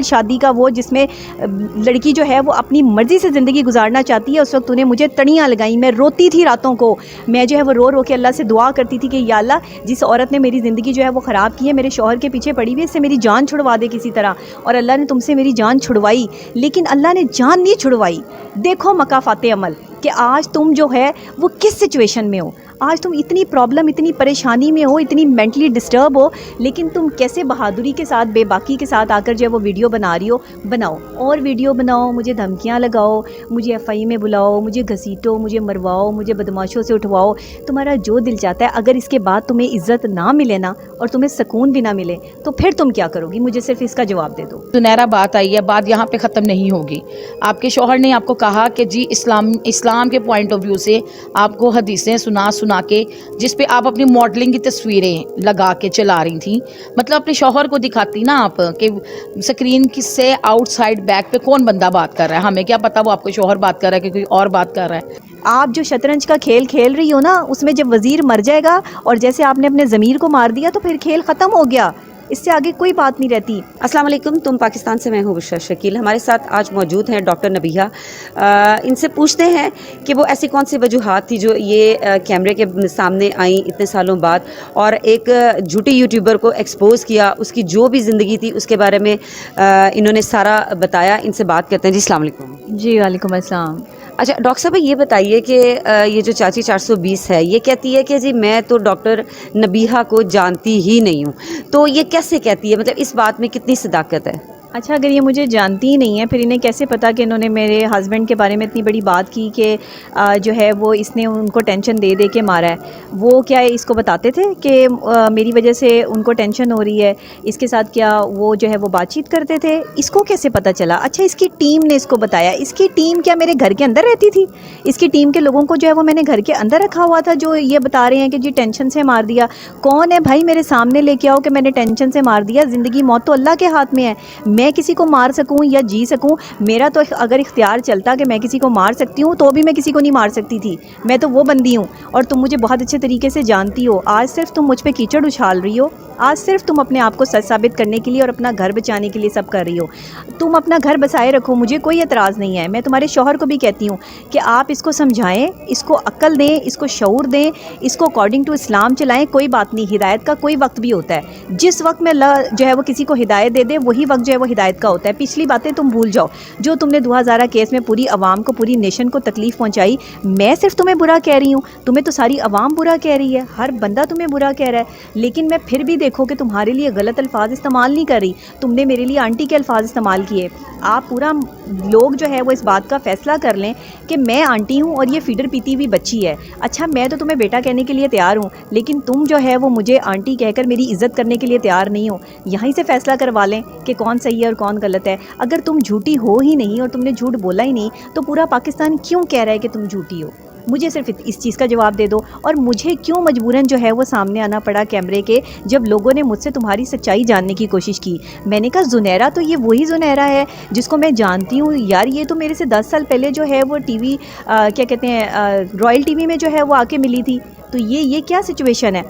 شادی کا وہ جس میں لڑکی جو ہے وہ اپنی مرضی سے زندگی گزارنا چاہتی ہے، اس وقت تو نے مجھے تڑیاں لگائیں، میں روتی تھی راتوں کو، میں جو ہے وہ رو رو کے اللہ سے دعا کرتی تھی کہ یا اللہ جس عورت نے میری زندگی جو ہے وہ خراب کی ہے، میرے شوہر کے پیچھے پڑی ہوئی ہے، اس سے میری جان چھڑوا دے کسی طرح، اور اللہ نے تم سے میری جان چھڑوائی، لیکن اللہ نے جان نہیں چھڑوائی۔ دیکھو مکافات عمل کہ آج تم جو ہے وہ کس سچویشن میں ہو، آج تم اتنی پرابلم، اتنی پریشانی میں ہو، اتنی مینٹلی ڈسٹرب ہو، لیکن تم کیسے بہادری کے ساتھ، بے باکی کے ساتھ آ کر جو ہے وہ ویڈیو بنا رہی ہو۔ بناؤ اور ویڈیو بناؤ، مجھے دھمکیاں لگاؤ، مجھے ایف آئی میں بلاؤ، مجھے گھسیٹو، مجھے مرواؤ، مجھے بدماشوں سے اٹھواؤ، تمہارا جو دل چاہتا ہے۔ اگر اس کے بعد تمہیں عزت نہ ملے نا اور تمہیں سکون بھی نہ ملے تو پھر تم کیا کرو گی؟ مجھے صرف اس کا جواب دے دو۔ سنہرا بات آئی ہے، بات یہاں پہ ختم نہیں ہوگی۔ آپ کے شوہر نے آپ کو کہا کہ جی اسلام کے پوائنٹ آف ویو سے آپ کو حدیثیں سنا کے، جس پہ آپ اپنی ماڈلنگ کی تصویریں لگا کے چلا رہی تھیں، مطلب اپنے شوہر کو دکھاتی نا آپ کہ سکرین کی سے آؤٹ سائڈ بیک پہ کون بندہ بات کر رہا ہے، ہمیں کیا پتا وہ آپ کو شوہر بات کر رہا ہے کہ کوئی اور بات کر رہا ہے۔ آپ جو شطرنج کا کھیل کھیل رہی ہو نا، اس میں جب وزیر مر جائے گا اور جیسے آپ نے اپنے ضمیر کو مار دیا تو پھر کھیل ختم ہو گیا، اس سے آگے کوئی بات نہیں رہتی۔ السلام علیکم، تم پاکستان سے، میں ہوں بشرا شکیل۔ ہمارے ساتھ آج موجود ہیں ڈاکٹر نبیہہ۔ ان سے پوچھتے ہیں کہ وہ ایسی کون سی وجوہات تھی جو یہ کیمرے کے سامنے آئیں اتنے سالوں بعد اور ایک جھوٹی یوٹیوبر کو ایکسپوز کیا، اس کی جو بھی زندگی تھی اس کے بارے میں انہوں نے سارا بتایا۔ ان سے بات کرتے ہیں۔ جی السلام علیکم۔ جی وعلیکم السلام۔ اچھا ڈاکٹر صاحب یہ بتائیے کہ یہ جو چاچی 420 ہے یہ کہتی ہے کہ جی میں تو ڈاکٹر نبیہہ کو جانتی ہی نہیں ہوں، تو یہ کیسے کہتی ہے؟ مطلب اس بات میں کتنی صداقت ہے؟ اچھا اگر یہ مجھے جانتی ہی نہیں ہے پھر انہیں کیسے پتا کہ انہوں نے میرے ہسبینڈ کے بارے میں اتنی بڑی بات کی کہ جو ہے وہ اس نے ان کو ٹینشن دے دے کے مارا ہے؟ وہ کیا اس کو بتاتے تھے کہ میری وجہ سے ان کو ٹینشن ہو رہی ہے؟ اس کے ساتھ کیا وہ جو ہے وہ بات چیت کرتے تھے؟ اس کو کیسے پتہ چلا؟ اچھا اس کی ٹیم نے اس کو بتایا؟ اس کی ٹیم کیا میرے گھر کے اندر رہتی تھی؟ اس کی ٹیم کے لوگوں کو جو ہے وہ میں نے گھر کے اندر رکھا ہوا تھا جو یہ بتا رہے ہیں کہ جی ٹینشن سے مار دیا؟ کون ہے بھائی میرے سامنے لے کے آؤ کہ میں نے ٹینشن سے مار دیا؟ زندگی موت تو اللہ کے ہاتھ میں ہے، میں کسی کو مار سکوں یا جی سکوں، میرا تو اگر اختیار چلتا کہ میں کسی کو مار سکتی ہوں تو بھی میں کسی کو نہیں مار سکتی تھی، میں تو وہ بندی ہوں، اور تم مجھے بہت اچھے طریقے سے جانتی ہو۔ آج صرف تم مجھ پہ کیچڑ اچھال رہی ہو، آج صرف تم اپنے آپ کو سچ ثابت کرنے کے لیے اور اپنا گھر بچانے کے لیے سب کر رہی ہو۔ تم اپنا گھر بسائے رکھو، مجھے کوئی اعتراض نہیں ہے۔ میں تمہارے شوہر کو بھی کہتی ہوں کہ آپ اس کو سمجھائیں، اس کو عقل دیں، اس کو شعور دیں، اس کو اکارڈنگ ٹو اسلام چلائیں۔ کوئی بات نہیں، ہدایت کا کوئی وقت بھی ہوتا ہے، جس وقت میں اللہ جو ہے وہ کسی کو ہدایت دے دے وہی وقت جو ہے وہ ہدایت کا ہوتا ہے۔ پچھلی باتیں تم بھول جاؤ جو تم نے 2000 کیس میں پوری عوام کو، پوری نیشن کو تکلیف پہنچائی۔ میں صرف تمہیں برا کہہ رہی ہوں، تمہیں تو ساری عوام برا کہہ رہی ہے، ہر بندہ تمہیں برا کہہ رہا ہے، لیکن میں پھر بھی دیکھو کہ تمہارے لیے غلط الفاظ استعمال نہیں کر رہی۔ تم نے میرے لیے آنٹی کے الفاظ استعمال کیے۔ آپ پورا لوگ جو ہے وہ اس بات کا فیصلہ کر لیں کہ میں آنٹی ہوں اور یہ فیڈر پیتی ہوئی بچی ہے۔ اچھا میں تو تمہیں بیٹا کہنے کے لیے تیار ہوں، لیکن تم جو ہے وہ مجھے آنٹی کہہ کر میری عزت کرنے کے لیے تیار نہیں ہو۔ یہیں سے فیصلہ کروا لیں کہ کون صحیح ہے اور کون غلط ہے۔ اگر تم جھوٹی ہو ہی نہیں اور تم نے جھوٹ بولا ہی نہیں تو پورا پاکستان کیوں کہہ رہا ہے کہ تم جھوٹی ہو؟ مجھے صرف اس چیز کا جواب دے دو۔ اور مجھے کیوں مجبوراً جو ہے وہ سامنے آنا پڑا کیمرے کے جب لوگوں نے مجھ سے تمہاری سچائی جاننے کی کوشش کی؟ میں نے کہا زنیرہ تو یہ وہی زنیرہ ہے جس کو میں جانتی ہوں یار، یہ تو میرے سے 10 سال پہلے جو ہے وہ ٹی وی کیا کہتے ہیں رائل ٹی وی میں جو ہے وہ آ کے ملی تھی۔ تو یہ کیا سچویشن ہے؟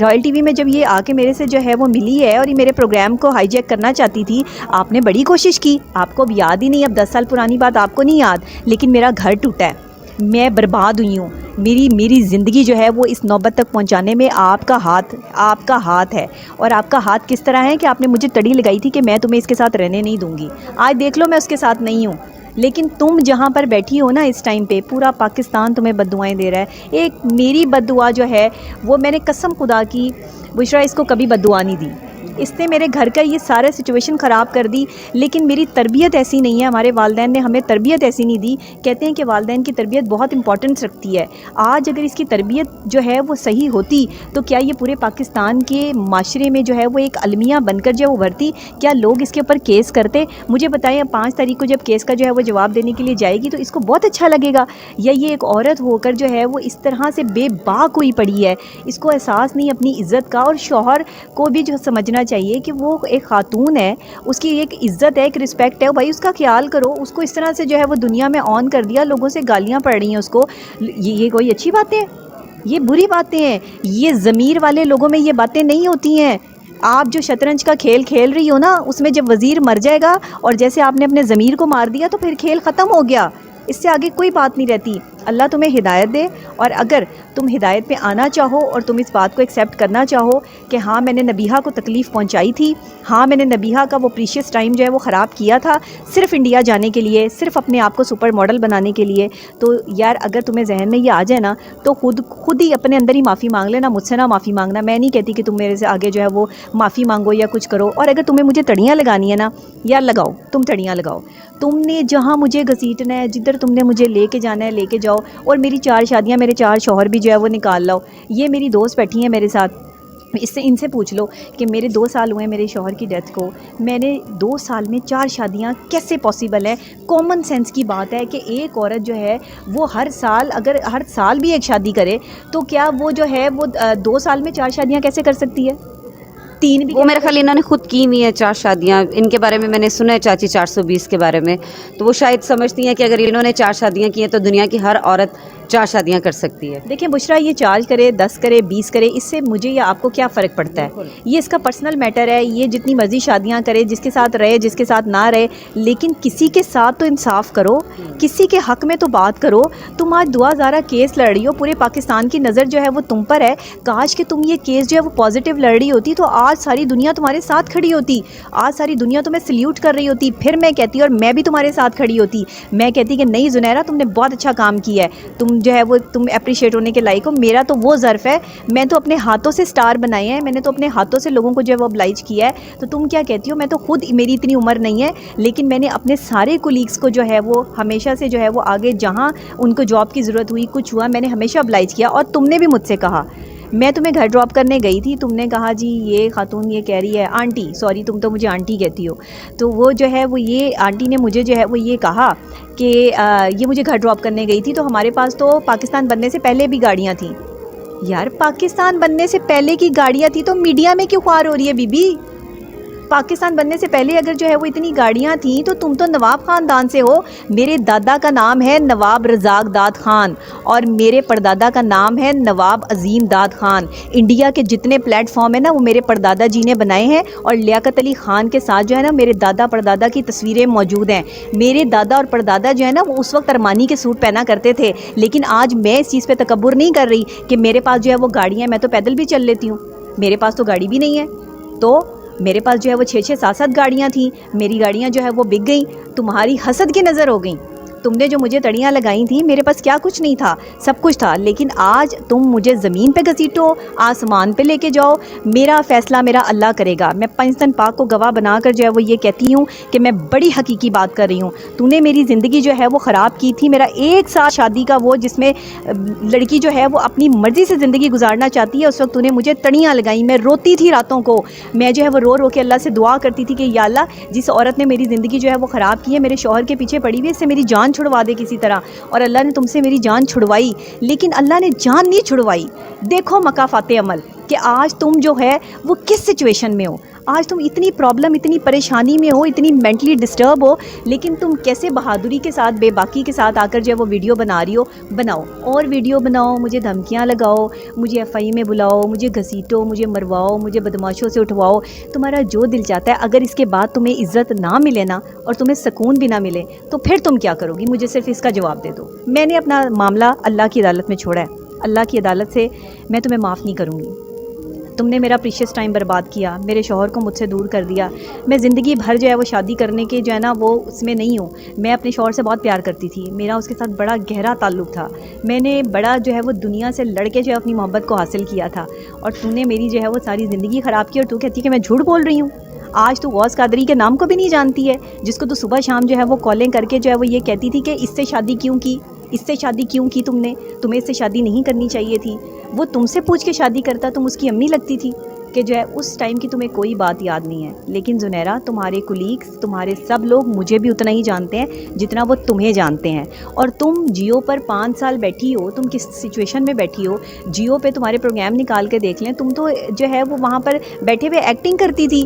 رائل ٹی وی میں جب یہ آ کے میرے سے جو ہے وہ ملی ہے اور یہ میرے پروگرام کو ہائی جیک کرنا چاہتی تھی، آپ نے بڑی کوشش کی، آپ کو اب یاد ہی نہیں، اب 10 سال پرانی بات آپ کو نہیں یاد، لیکن میرا گھر ٹوٹا ہے، میں برباد ہوئی ہوں، میری زندگی جو ہے وہ اس نوبت تک پہنچانے میں آپ کا ہاتھ ہے۔ اور آپ کا ہاتھ کس طرح ہے کہ آپ نے مجھے تڑی لگائی تھی کہ میں تمہیں اس کے ساتھ رہنے نہیں دوں گی۔ آج دیکھ لو میں اس کے ساتھ نہیں ہوں، لیکن تم جہاں پر بیٹھی ہو نا اس ٹائم پہ پورا پاکستان تمہیں بد دعائیں دے رہا ہے۔ ایک میری بد دعا جو ہے وہ میں نے قسم خدا کی بشرا اس کو کبھی بد دعا نہیں دی، اس نے میرے گھر کا یہ سارا سچویشن خراب کر دی، لیکن میری تربیت ایسی نہیں ہے، ہمارے والدین نے ہمیں تربیت ایسی نہیں دی۔ کہتے ہیں کہ والدین کی تربیت بہت امپورٹنس رکھتی ہے۔ آج اگر اس کی تربیت جو ہے وہ صحیح ہوتی تو کیا یہ پورے پاکستان کے معاشرے میں جو ہے وہ ایک المیہ بن کر جو ابھرتی؟ کیا لوگ اس کے اوپر کیس کرتے؟ مجھے بتائیں 5 تاریخ کو جب کیس کا جو ہے وہ جواب دینے کے لیے جائے گی تو اس کو بہت اچھا لگے گا، یا یہ ایک عورت ہو کر جو ہے وہ اس طرح سے بے باک ہوئی پڑی ہے، اس کو احساس نہیں اپنی عزت کا؟ اور شوہر کو بھی جو سمجھنا چاہیے کہ وہ ایک خاتون ہے، اس کی ایک عزت ہے، ایک رسپیکٹ ہے، بھائی اس کا خیال کرو۔ اس کو اس طرح سے جو ہے وہ دنیا میں آن کر دیا، لوگوں سے گالیاں پڑ رہی ہیں اس کو، یہ کوئی اچھی باتیں ہیں؟ یہ بری باتیں ہیں، یہ ضمیر والے لوگوں میں یہ باتیں نہیں ہوتی ہیں۔ آپ جو شطرنج کا کھیل کھیل رہی ہو نا، اس میں جب وزیر مر جائے گا اور جیسے آپ نے اپنے ضمیر کو مار دیا تو پھر کھیل ختم ہو گیا، اس سے آگے کوئی بات نہیں رہتی۔ اللہ تمہیں ہدایت دے، اور اگر تم ہدایت پہ آنا چاہو اور تم اس بات کو ایکسیپٹ کرنا چاہو کہ ہاں میں نے نبیہہ کو تکلیف پہنچائی تھی، ہاں میں نے نبیہہ کا وہ پریشیس ٹائم جو ہے وہ خراب کیا تھا صرف انڈیا جانے کے لیے، صرف اپنے آپ کو سپر ماڈل بنانے کے لیے، تو یار اگر تمہیں ذہن میں یہ آ جائے نا تو خود ہی اپنے اندر ہی معافی مانگ لینا، مجھ سے نہ معافی مانگنا۔ میں نہیں کہتی کہ تم میرے سے آگے جو ہے وہ معافی مانگو یا کچھ کرو، اور اگر تمہیں مجھے تڑیاں لگانی ہے نا، یار لگاؤ، تم تڑیاں لگاؤ، تم نے جہاں مجھے گھسیٹنا ہے، جدھر تم نے مجھے لے کے جانا ہے لے کے جاؤ، اور میری 4 شادیاں، میرے 4 شوہر بھی جو ہے وہ نکال لاؤ۔ یہ میری دوست بیٹھی ہیں میرے ساتھ، ان سے پوچھ لو کہ میرے 2 سال ہوئے میرے شوہر کی ڈیتھ کو، میں نے 2 سال میں 4 شادیاں کیسے پاسبل ہے؟ کامن سینس کی بات ہے کہ ایک عورت جو ہے وہ ہر سال، اگر ہر سال بھی ایک شادی کرے تو کیا وہ جو ہے وہ 2 سال میں 4 شادیاں کیسے کر سکتی ہے؟ 3 بھی وہ میرے خیال انہوں نے خود کی ہوئی ہیں 4 شادیاں، ان کے بارے میں نے سنا ہے چاچی 420 کے بارے میں، تو وہ شاید سمجھتی ہیں کہ اگر انہوں نے 4 شادیاں کی ہیں تو دنیا کی ہر عورت 4 شادیاں کر سکتی ہے۔ دیکھیں بشرا، یہ 4 کرے 10 کرے 20 کرے، اس سے مجھے یا آپ کو کیا فرق پڑتا ہے؟ یہ اس کا پرسنل میٹر ہے، یہ جتنی مرضی شادیاں کرے، جس کے ساتھ رہے جس کے ساتھ نہ رہے، لیکن کسی کے ساتھ تو انصاف کرو، کسی کے حق میں تو بات کرو۔ تم آج 2000 کیس لڑ رہی ہو، پورے پاکستان کی نظر جو ہے وہ تم پر ہے، کاش کہ تم یہ کیس جو ہے وہ پازیٹیو لڑ رہی ہوتی تو آج ساری دنیا تمہارے ساتھ کھڑی ہوتی، آج ساری دنیا تمہیں سلیوٹ کر رہی ہوتی، پھر میں کہتی اور میں بھی تمہارے ساتھ کھڑی ہوتی، میں کہتی کہ نہیں زنیرہ تم نے بہت اچھا کام کیا ہے، تم جو ہے وہ تم اپریشیٹ ہونے کے لائق ہو۔ میرا تو وہ ظرف ہے، میں تو اپنے ہاتھوں سے سٹار بنائے ہیں، میں نے تو اپنے ہاتھوں سے لوگوں کو جو ہے وہ oblige کیا ہے، تو تم کیا کہتی ہو؟ میں تو خود، میری اتنی عمر نہیں ہے، لیکن میں نے اپنے سارے کولیگس کو جو ہے وہ ہمیشہ سے جو ہے وہ آگے جہاں ان کو جاب کی ضرورت ہوئی، کچھ ہوا، میں نے ہمیشہ oblige کیا، اور تم نے بھی مجھ سے کہا۔ میں تمہیں گھر ڈراپ کرنے گئی تھی، تم نے کہا جی یہ خاتون یہ کہہ رہی ہے، آنٹی، سوری تم تو مجھے آنٹی کہتی ہو، تو وہ جو ہے وہ یہ آنٹی نے مجھے جو ہے وہ یہ کہا کہ یہ مجھے گھر ڈراپ کرنے گئی تھی، تو ہمارے پاس تو پاکستان بننے سے پہلے بھی گاڑیاں تھیں۔ یار پاکستان بننے سے پہلے کی گاڑیاں تھیں تو میڈیا میں کیوں خوار ہو رہی ہے بی بی؟ پاکستان بننے سے پہلے اگر جو ہے وہ اتنی گاڑیاں تھیں تو تم تو نواب خاندان سے ہو۔ میرے دادا کا نام ہے نواب رزاق داد خان، اور میرے پردادا کا نام ہے نواب عظیم داد خان۔ انڈیا کے جتنے پلیٹ فارم ہیں نا وہ میرے پردادا جی نے بنائے ہیں، اور لیاقت علی خان کے ساتھ جو ہے نا میرے دادا پردادا کی تصویریں موجود ہیں۔ میرے دادا اور پردادا جو ہے نا وہ اس وقت ارمانی کے سوٹ پہنا کرتے تھے، لیکن آج میں اس چیز پہ تکبر نہیں کر رہی کہ میرے پاس جو ہے وہ گاڑیاں ہیں، میں تو پیدل بھی چل لیتی ہوں، میرے پاس تو گاڑی بھی نہیں ہے، تو میرے پاس جو ہے وہ 6-6 7-7 گاڑیاں تھیں، میری گاڑیاں جو ہے وہ بک گئیں، تمہاری حسد کی نظر ہو گئیں۔ تم نے جو مجھے تڑیاں لگائی تھیں، میرے پاس کیا کچھ نہیں تھا، سب کچھ تھا، لیکن آج تم مجھے زمین پہ گھسیٹو، آسمان پہ لے کے جاؤ، میرا فیصلہ میرا اللہ کرے گا۔ میں پاکستان پاک کو گواہ بنا کر جو ہے وہ یہ کہتی ہوں کہ میں بڑی حقیقی بات کر رہی ہوں۔ تو نے میری زندگی جو ہے وہ خراب کی تھی، میرا 1 سال شادی کا وہ جس میں لڑکی جو ہے وہ اپنی مرضی سے زندگی گزارنا چاہتی ہے، اس وقت تو نے مجھے تڑیاں لگائیں، میں روتی تھی راتوں کو، میں جو ہے وہ رو رو کے اللہ سے دعا کرتی تھی کہ یا اللہ جس عورت نے میری زندگی جو ہے وہ خراب کی ہے، میرے شوہر کے پیچھے پڑی ہوئی، اس سے میری جان چھڑوا دے کسی طرح، اور اللہ نے تم سے میری جان چھڑوائی، لیکن اللہ نے جان نہیں چھڑوائی۔ دیکھو مکافات عمل کہ آج تم جو ہے وہ کس سچویشن میں ہو، آج تم اتنی پرابلم، اتنی پریشانی میں ہو، اتنی مینٹلی ڈسٹرب ہو، لیکن تم کیسے بہادری کے ساتھ، بے باکی کے ساتھ آ کر جو ہے وہ ویڈیو بنا رہی ہو۔ بناؤ اور ویڈیو بناؤ، مجھے دھمکیاں لگاؤ، مجھے FI میں بلاؤ، مجھے گھسیٹو، مجھے مرواؤ، مجھے بدماشوں سے اٹھواؤ، تمہارا جو دل چاہتا ہے۔ اگر اس کے بعد تمہیں عزت نہ ملے نا، اور تمہیں سکون بھی نہ ملے، تو پھر تم کیا کرو گی؟ مجھے صرف اس کا جواب دے دو۔ میں نے اپنا معاملہ اللہ کی عدالت میں چھوڑا ہے، اللہ کی عدالت سے میں تمہیں معاف نہیں کروں گی۔ تم نے میرا پریشیس ٹائم برباد کیا، میرے شوہر کو مجھ سے دور کر دیا، میں زندگی بھر جو ہے وہ شادی کرنے کے جو ہے نا وہ اس میں نہیں ہوں۔ میں اپنے شوہر سے بہت پیار کرتی تھی، میرا اس کے ساتھ بڑا گہرا تعلق تھا، میں نے بڑا جو ہے وہ دنیا سے لڑ کے جو ہے اپنی محبت کو حاصل کیا تھا، اور تو نے میری جو ہے وہ ساری زندگی خراب کی، اور تو کہتی ہے کہ میں جھوٹ بول رہی ہوں۔ آج تو غوث قادری کے نام کو بھی نہیں جانتی ہے، جس کو تو صبح شام جو ہے وہ کالیں کر کے جو ہے وہ یہ کہتی تھی کہ اس سے شادی کیوں کی، اس سے شادی کیوں کی تم نے، تمہیں اس سے شادی نہیں کرنی چاہیے تھی۔ وہ تم سے پوچھ کے شادی کرتا، تم اس کی امی لگتی تھی، کہ جو ہے اس ٹائم کی تمہیں کوئی بات یاد نہیں ہے۔ لیکن زنیرہ تمہارے کولیگس، تمہارے سب لوگ مجھے بھی اتنا ہی جانتے ہیں جتنا وہ تمہیں جانتے ہیں، اور تم جیو پر 5 سال بیٹھی ہو، تم کس سچویشن میں بیٹھی ہو، جیو پہ تمہارے پروگرام نکال کے دیکھ لیں، تم تو جو ہے وہ وہاں پر بیٹھے ہوئے ایکٹنگ کرتی تھی،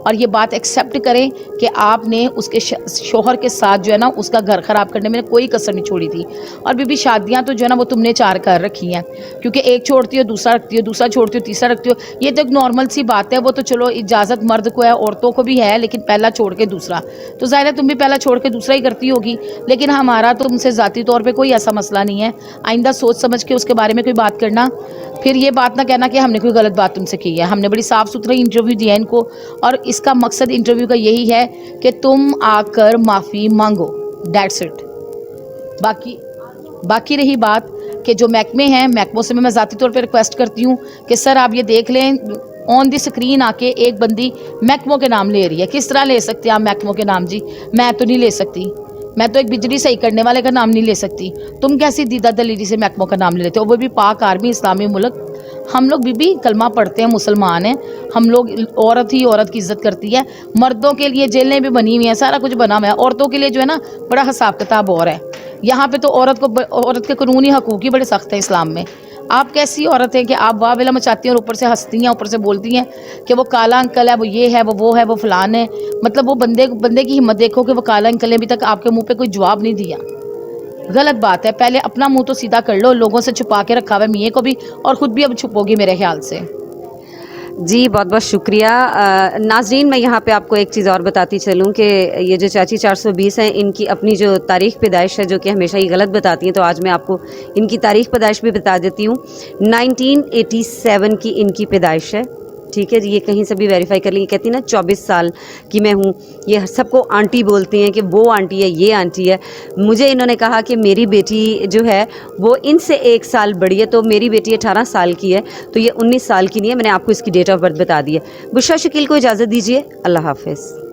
اور یہ بات ایکسیپٹ کریں کہ آپ نے اس کے شوہر کے ساتھ جو ہے نا اس کا گھر خراب کرنے میں کوئی کسر نہیں چھوڑی تھی. اور بی شادیاں تو جو ہے نا وہ تم نے 4 کر رکھی ہیں, کیونکہ ایک چھوڑتی ہو دوسرا رکھتی ہو, دوسرا چھوڑتی ہو تیسرا رکھتی ہو. یہ تو ایک نارمل سی بات ہے, وہ تو چلو اجازت مرد کو ہے, عورتوں کو بھی ہے, لیکن پہلا چھوڑ کے دوسرا. تو ظاہر ہے تم بھی پہلا چھوڑ کے دوسرا ہی کرتی ہوگی. لیکن ہمارا تم سے ذاتی طور پہ کوئی ایسا مسئلہ نہیں ہے. آئندہ سوچ سمجھ کے اس کے بارے میں کوئی بات کرنا, پھر یہ بات نہ کہنا کہ ہم نے کوئی غلط بات تم سے کی ہے. ہم نے بڑی صاف ستھری انٹرویو دیا ان کو, اور اس کا مقصد انٹرویو کا یہی ہے کہ تم آ کر معافی مانگو, دیٹس اٹ. باقی رہی بات کہ جو محکمے ہیں, محکموں سے میں ذاتی طور پہ ریکویسٹ کرتی ہوں کہ سر آپ یہ دیکھ لیں, آن دی اسکرین آ کے ایک بندی محکموں کے نام لے رہی ہے. کس طرح لے سکتے ہیں آپ محکموں کے نام؟ جی میں تو نہیں لے سکتی, میں تو ایک بجلی صحیح کرنے والے کا نام نہیں لے سکتی. تم کیسی دیدہ دلیری سے محکموں کا نام لے لیتے ہو, وہ بھی پاک آرمی اسلامی ملک. ہم لوگ بھی کلمہ پڑھتے ہیں, مسلمان ہیں ہم لوگ. عورت ہی عورت کی عزت کرتی ہے. مردوں کے لیے جیلیں بھی بنی ہوئی ہیں, سارا کچھ بنا ہوا ہے. عورتوں کے لیے جو ہے نا بڑا حساب کتاب اور ہے. یہاں پہ تو عورت کے قانونی حقوق ہی بڑے سخت ہیں اسلام میں. آپ کیسی عورت ہیں کہ آپ واہ ویلا مچاتی ہیں اور اوپر سے ہنستی ہیں, اوپر سے بولتی ہیں کہ وہ کالا انکل ہے, وہ یہ ہے, وہ ہے, وہ فلان ہے. مطلب وہ بندے کی ہمت دیکھو کہ وہ کالا انکل نے ابھی تک آپ کے منہ پہ کوئی جواب نہیں دیا. غلط بات ہے. پہلے اپنا منہ تو سیدھا کر لو. لوگوں سے چھپا کے رکھا ہوا ہے میاں کو بھی, اور خود بھی اب چھپو گی میرے خیال سے. جی بہت بہت شکریہ. ناظرین میں یہاں پہ آپ کو ایک چیز اور بتاتی چلوں کہ یہ جو چاچی 420 ہیں, ان کی اپنی جو تاریخ پیدائش ہے جو کہ ہمیشہ ہی غلط بتاتی ہیں, تو آج میں آپ کو ان کی تاریخ پیدائش بھی بتا دیتی ہوں. 1987 کی ان کی پیدائش ہے. ٹھیک ہے جی, یہ کہیں سے بھی ویریفائی کر لیں. کہتی ہیں نا 24 سال کی میں ہوں. یہ سب کو آنٹی بولتی ہیں کہ وہ آنٹی ہے, یہ آنٹی ہے. مجھے انہوں نے کہا کہ میری بیٹی جو ہے وہ ان سے 1 سال بڑی ہے, تو میری بیٹی 18 سال کی ہے, تو یہ 19 سال کی نہیں ہے. میں نے آپ کو اس کی ڈیٹ آف برتھ بتا دی ہے. بشرا شکیل کو اجازت دیجیے. اللہ حافظ.